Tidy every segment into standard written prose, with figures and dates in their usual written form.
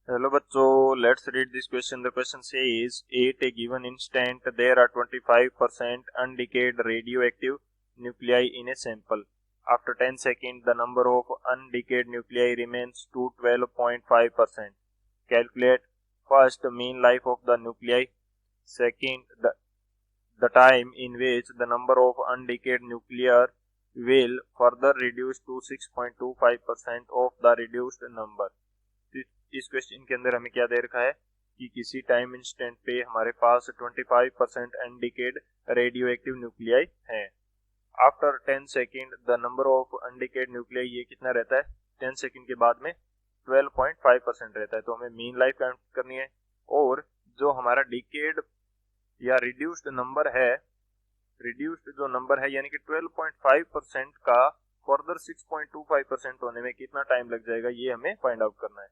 Hello bachcho, let's read this question. The question says, at a given instant there are 25% undecayed radioactive nuclei in a sample. After 10 seconds the number of undecayed nuclei remains to 12.5%. Calculate first mean life of the nuclei, second the time in which the number of undecayed nuclei will further reduce to 6.25% of the reduced number. इस question के अंदर हमें क्या दे रखा है कि किसी time instant पे हमारे पास 25% अनडिकेड रेडियो एक्टिव न्यूक्लियाई है। After 10 second the number of undecayed nuclei ये कितना रहता है, 10 सेकेंड के बाद में 12.5% रहता है। तो हमें मीन लाइफ काउंट करनी है और जो हमारा डिकेड या रिड्यूस्ड नंबर है, रिड्यूस्ड जो नंबर है यानी कि 12.5% का फर्दर 6.25% होने में कितना टाइम लग जाएगा ये हमें फाइंड आउट करना है।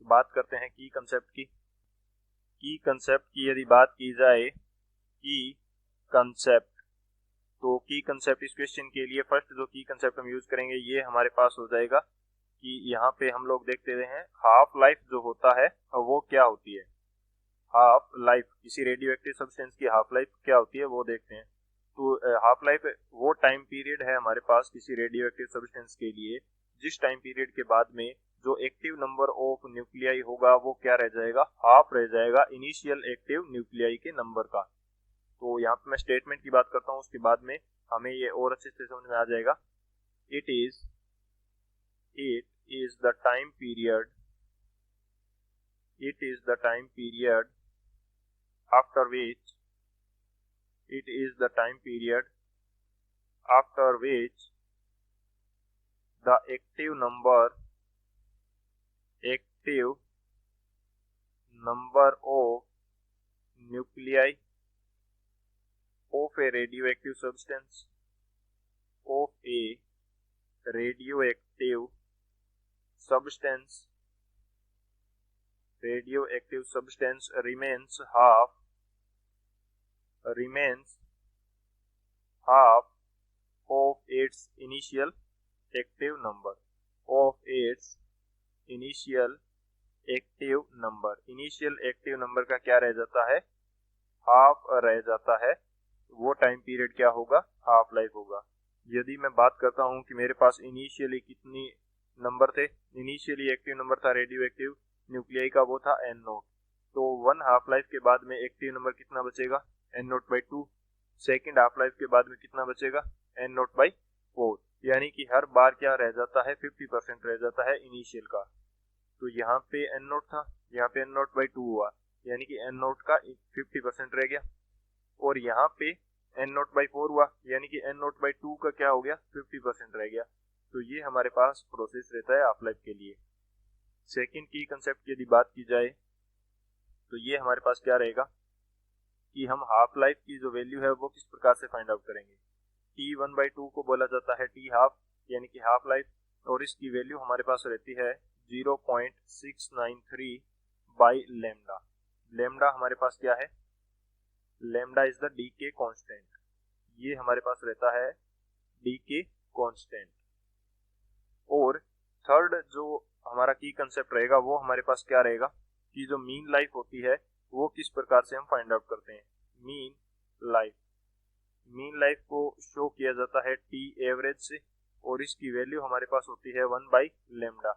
बात करते हैं की कंसेप्ट की। की कंसेप्ट की यदि बात की जाए, की कंसेप्ट, तो की कंसेप्ट इस क्वेश्चन के लिए फर्स्ट जो की कंसेप्ट हम यूज करेंगे ये हमारे पास हो जाएगा कि यहाँ पे हम लोग देखते हैं हाफ लाइफ जो होता है वो क्या होती है। हाफ लाइफ किसी रेडियो एक्टिव सब्सटेंस की हाफ लाइफ क्या होती है वो देखते हैं। तो हाफ लाइफ वो टाइम पीरियड है हमारे पास किसी रेडियो एक्टिव सब्सटेंस के लिए जिस टाइम पीरियड के बाद में जो एक्टिव नंबर ऑफ न्यूक्लियाई होगा वो क्या रह जाएगा, हाफ रह जाएगा इनिशियल एक्टिव न्यूक्लियाई के नंबर का। तो यहाँ पे मैं स्टेटमेंट की बात करता हूँ, उसके बाद में हमें ये और अच्छे से समझ में आ जाएगा। It is the time period, it is the time period after which it is the time period after which the active number of nuclei of a radioactive substance radioactive substance remains half of its initial active number initial active number का क्या रह जाता है, half रह जाता है। वो time period क्या होगा, हाफ लाइफ होगा। यदि मैं बात करता हूं कि मेरे पास इनिशियली कितनी नंबर थे, इनिशियली एक्टिव नंबर था रेडियो एक्टिव न्यूक्लियाई का वो था n0, तो वन हाफ लाइफ के बाद में एक्टिव नंबर कितना बचेगा, n0/2। सेकेंड हाफ लाइफ के बाद में कितना बचेगा, n0/4। यानी कि हर बार क्या रह जाता है, 50% रह जाता है इनिशियल का। तो यहाँ पे n0 था, यहाँ पे n0/2 हुआ, यानी कि n0 का 50% रह गया। और यहाँ पे n0/4 हुआ, यानी कि n0/2 का क्या हो गया, 50% रह गया। तो ये हमारे पास प्रोसेस रहता है हाफ लाइफ के लिए। सेकेंड की कंसेप्ट की यदि बात की जाए तो ये हमारे पास क्या रहेगा कि हम हाफ लाइफ की जो वैल्यू है वो किस प्रकार से फाइंड आउट करेंगे। t1/2 को बोला जाता है t हाफ यानी कि हाफ लाइफ, और इसकी वैल्यू हमारे पास रहती है 0.693 बाई लेमडा। लेमडा हमारे पास क्या है, lambda is the decay constant, ये हमारे पास रहता है डीके कांस्टेंट। और थर्ड जो हमारा की कंसेप्ट रहेगा वो हमारे पास क्या रहेगा कि जो मीन लाइफ होती है वो किस प्रकार से हम फाइंड आउट करते हैं। मीन लाइफ को शो किया जाता है टी एवरेज से, और इसकी वैल्यू हमारे पास होती है 1/लेमडा,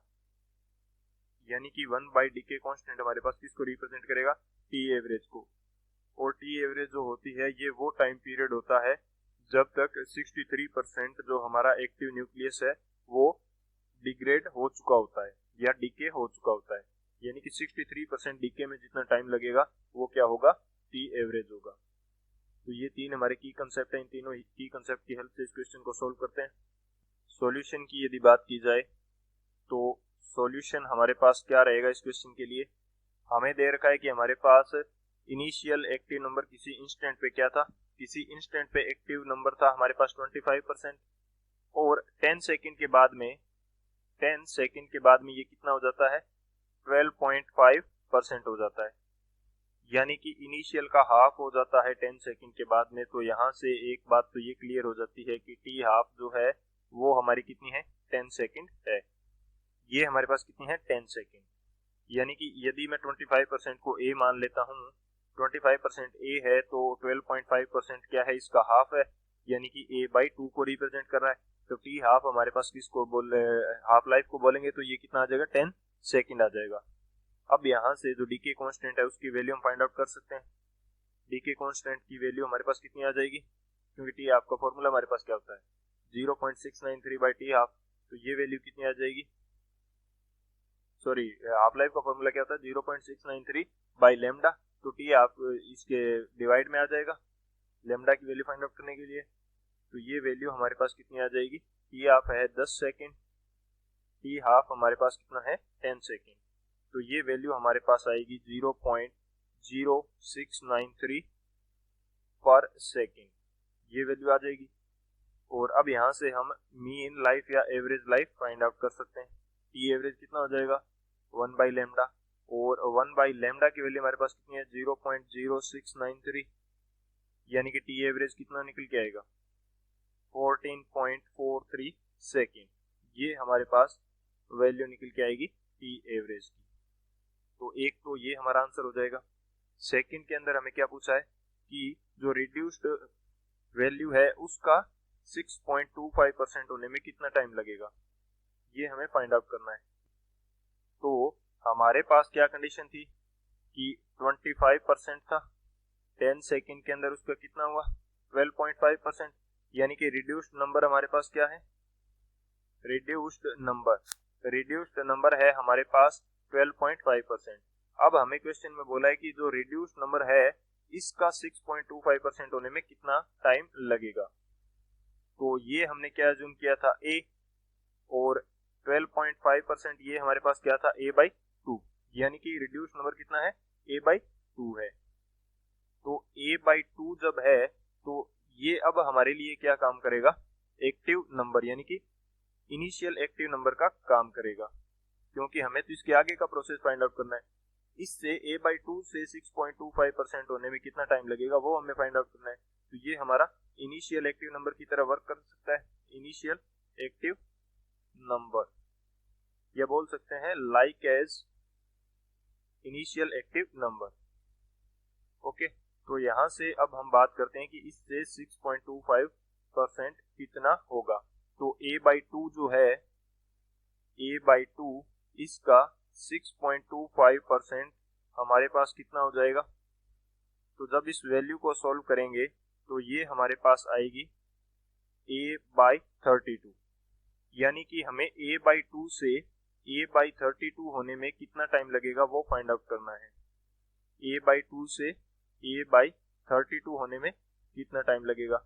यानी कि 1/डीके कांस्टेंट हमारे पास किसको रिप्रेजेंट करेगा, टी एवरेज को। और टी एवरेज जो होती है ये वो टाइम पीरियड होता है जब तक 63% जो हमारा एक्टिव न्यूक्लियस है वो डिग्रेड हो चुका होता है या डीके हो चुका होता है, यानी कि 63% डीके में जितना टाइम लगेगा वो क्या होगा, टी एवरेज होगा। तो ये तीन हमारे की कंसेप्ट है, इन तीनों की कंसेप्ट की हेल्प से इस क्वेश्चन को सोल्व करते हैं। सॉल्यूशन की यदि बात की जाए तो सॉल्यूशन हमारे पास क्या रहेगा इस क्वेश्चन के लिए। हमें दे रखा है कि हमारे पास इनिशियल एक्टिव नंबर किसी इंस्टेंट पे क्या था, किसी इंस्टेंट पे एक्टिव नंबर था हमारे पास 25%, और 10 सेकंड के बाद में ये कितना हो जाता है, 12.5% हो जाता है, यानी कि इनिशियल का हाफ हो जाता है 10 सेकंड के बाद में। तो यहाँ से एक बात तो ये क्लियर हो जाती है कि टी हाफ जो है वो हमारी कितनी है, 10 सेकंड है। ये हमारे पास कितनी है, 10 सेकंड। यानी कि यदि मैं 25% को a मान लेता हूँ, 25% a है तो 12.5% क्या है, इसका हाफ है, यानी कि a/2 को रिप्रेजेंट कर रहा है। तो t हाफ हमारे पास किसको हाफ लाइफ को बोलेंगे, तो ये कितना आ जाएगा, 10 सेकेंड आ जाएगा। अब यहाँ से जो डीके कांस्टेंट है उसकी वैल्यू हम फाइंड आउट कर सकते हैं। डीके कांस्टेंट की वैल्यू हमारे पास कितनी आ जाएगी, क्योंकि टी हाफ का फॉर्मूला हमारे पास क्या होता है, 0.693/t हाफ। तो ये वैल्यू कितनी आ जाएगी, सॉरी हाफ लाइफ का फॉर्मूला क्या होता है, 0.693/लैम्डा। तो टी हाफ इसके डिवाइड में आ जाएगा लैम्डा की वैल्यू फाइंड आउट करने के लिए। तो ये वैल्यू हमारे पास कितनी आ जाएगी, टी हाफ है 10 सेकेंड, टी हाफ हमारे पास कितना है 10 सेकेंड। तो ये वैल्यू हमारे पास आएगी 0.0693 पर सेकेंड, ये वैल्यू आ जाएगी। और अब यहाँ से हम मीन लाइफ या एवरेज लाइफ फाइंड आउट कर सकते हैं। टी एवरेज कितना हो जाएगा, 1/लैम्डा, और 1/लैम्डा की वैल्यू हमारे पास कितनी है, 0.0693, यानी कि टी एवरेज कितना निकल के आएगा, 14.43 सेकेंड। ये हमारे पास वैल्यू निकल के आएगी टी एवरेज की। तो एक तो ये हमारा आंसर हो जाएगा। सेकंड के अंदर हमें क्या पूछा है कि जो रिड्यूस्ड वैल्यू है उसका 6.25% होने में कितना टाइम लगेगा, ये हमें फाइंड आउट करना है। तो हमारे पास क्या कंडीशन थी कि 25% था, 10 सेकेंड के अंदर उसका कितना हुआ, 12.5%, यानी कि रिड्यूस्ड नंबर हमारे पास क्या है, रिड्यूस्ड नंबर है हमारे पास 12.5%। अब हमें क्वेश्चन में बोला है कि जो रिड्यूस्ड नंबर है इसका 6.25% होने में कितना टाइम लगेगा। तो ये हमने क्या अज्यूम किया था, a, और 12.5% ये हमारे पास क्या था, a/2, यानी कि रिड्यूस्ड नंबर कितना है, a/2 है। तो a/2 जब है तो ये अब हमारे लिए क्या काम करेगा, एक्टिव नंबर, यानी कि इनिशियल एक्टिव नंबर का काम करेगा, क्योंकि हमें तो इसके आगे का प्रोसेस फाइंड आउट करना है। इससे a/2 से 6.25% होने में कितना टाइम लगेगा वो हमें फाइंड आउट करना है। तो ये हमारा इनिशियल एक्टिव नंबर की तरह वर्क कर सकता है, इनिशियल एक्टिव नंबर, या बोल सकते हैं like as initial active number. Okay, तो यहां से अब हम बात करते हैं कि इससे 6.25% कितना होगा। तो a/2 जो है, a/2 इसका 6.25% हमारे पास कितना हो जाएगा। तो जब इस वैल्यू को सॉल्व करेंगे तो ये हमारे पास आएगी a/32, यानी कि हमें a/2 से a/32 होने में कितना टाइम लगेगा वो फाइंड आउट करना है। a/2 से a/32 होने में कितना टाइम लगेगा।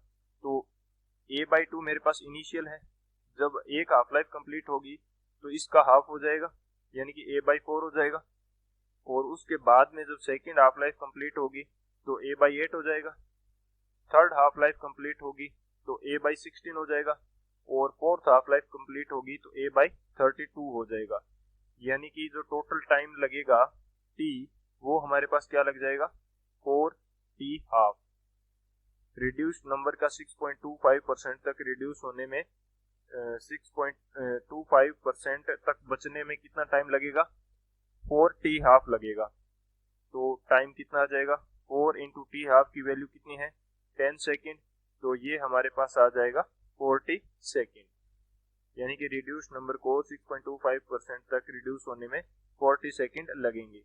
तो a/2 मेरे पास इनिशियल है, जब एक हाफ लाइफ कंप्लीट होगी तो इसका हाफ हो जाएगा, यानी कि a/4 हो जाएगा, और उसके बाद में जब सेकेंड हाफ लाइफ कंप्लीट होगी तो a/8 हो जाएगा, थर्ड हाफ लाइफ कंप्लीट होगी तो a/16 हो जाएगा, और फोर्थ हाफ लाइफ कंप्लीट होगी तो a/32 हो जाएगा। यानी कि जो टोटल टाइम लगेगा t, वो हमारे पास क्या लग जाएगा, 4t हाफ। रिड्यूस्ड नंबर का 6.25% तक रिड्यूस होने में 6.25% तक बचने में कितना टाइम लगेगा, 4t हाफ लगेगा। तो टाइम कितना आ जाएगा, 4 इंटू टी हाफ की वैल्यू कितनी है, 10 सेकेंड। तो ये हमारे पास आ जाएगा 40 सेकेंड, यानी कि रिड्यूस नंबर को 6.25% तक रिड्यूस होने में 40 सेकेंड लगेंगे।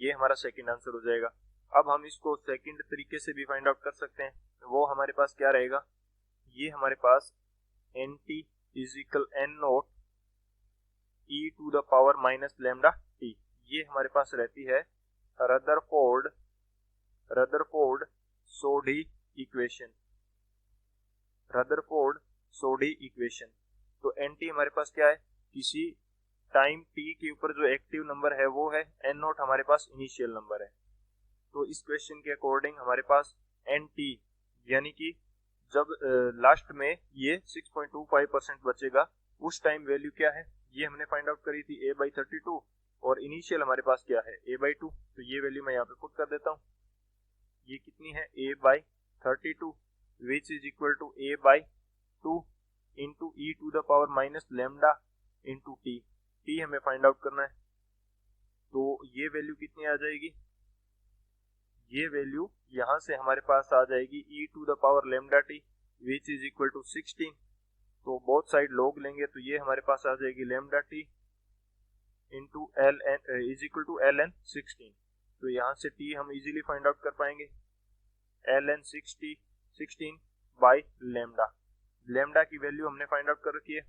ये हमारा सेकेंड आंसर हो जाएगा। अब हम इसको सेकेंड तरीके से भी फाइंड आउट कर सकते हैं। वो हमारे पास क्या रहेगा, ये हमारे पास nt is equal n0 e to the power minus lambda t, ये हमारे पास रहती है रदरफोर्ड सोडी इक्वेशन। तो nt हमारे पास क्या है, किसी टाइम t के ऊपर जो एक्टिव नंबर है वो है, n0 हमारे पास इनिशियल नंबर है। तो इस क्वेश्चन के अकॉर्डिंग हमारे पास nt, यानी कि जब लास्ट में ये 6.25% बचेगा उस टाइम वैल्यू क्या है, ये हमने फाइंड आउट करी थी a/32, और इनिशियल हमारे पास क्या है, a/2। तो ये वैल्यू मैं यहाँ पे पुट कर देता हूँ, ये कितनी है, a/32 which is equal to a/2 into e to the power minus lambda into t। हमें फाइंड आउट करना है। तो ये वैल्यू कितनी आ जाएगी, ये वैल्यू यहाँ से हमारे पास आ जाएगी e to the power lambda T which is equal to 16। तो बोथ साइड लॉग लेंगे तो ये हमारे पास आ जाएगी lambda T into L N is equal to L N 16। तो यहाँ से टी हम इजीली फाइंड आउट कर पाएंगे, L N 16 by lambda. Lambda की वैल्यू हमने फाइंड आउट कर रखी है।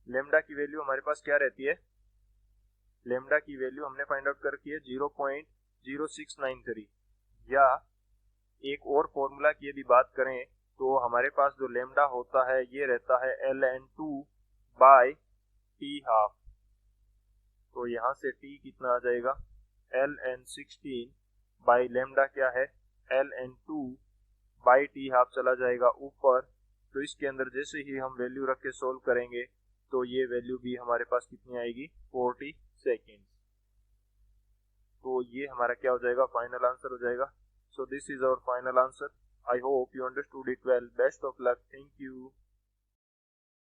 लैम्डा की वैल्यू हमारे पास क्या रहती है, लैम्डा की वैल्यू हमने फाइंड आउट कर रखी है 0.0693। या एक और फॉर्मूला की यदि बात करें तो हमारे पास जो लैम्डा होता है ये रहता है ln2 बाय टी हाफ। तो यहाँ से टी कितना आ जाएगा, ln16 बाई लैम्डा क्या है ln2 बाई टी हाफ चला जाएगा ऊपर। तो इसके अंदर जैसे ही हम वैल्यू रख के सोल्व करेंगे तो ये वैल्यू भी हमारे पास कितनी आएगी 40 सेकेंड। तो ये हमारा क्या हो जाएगा, फाइनल आंसर हो जाएगा। So this is our final answer. I hope you understood it well. Best of luck. Thank you.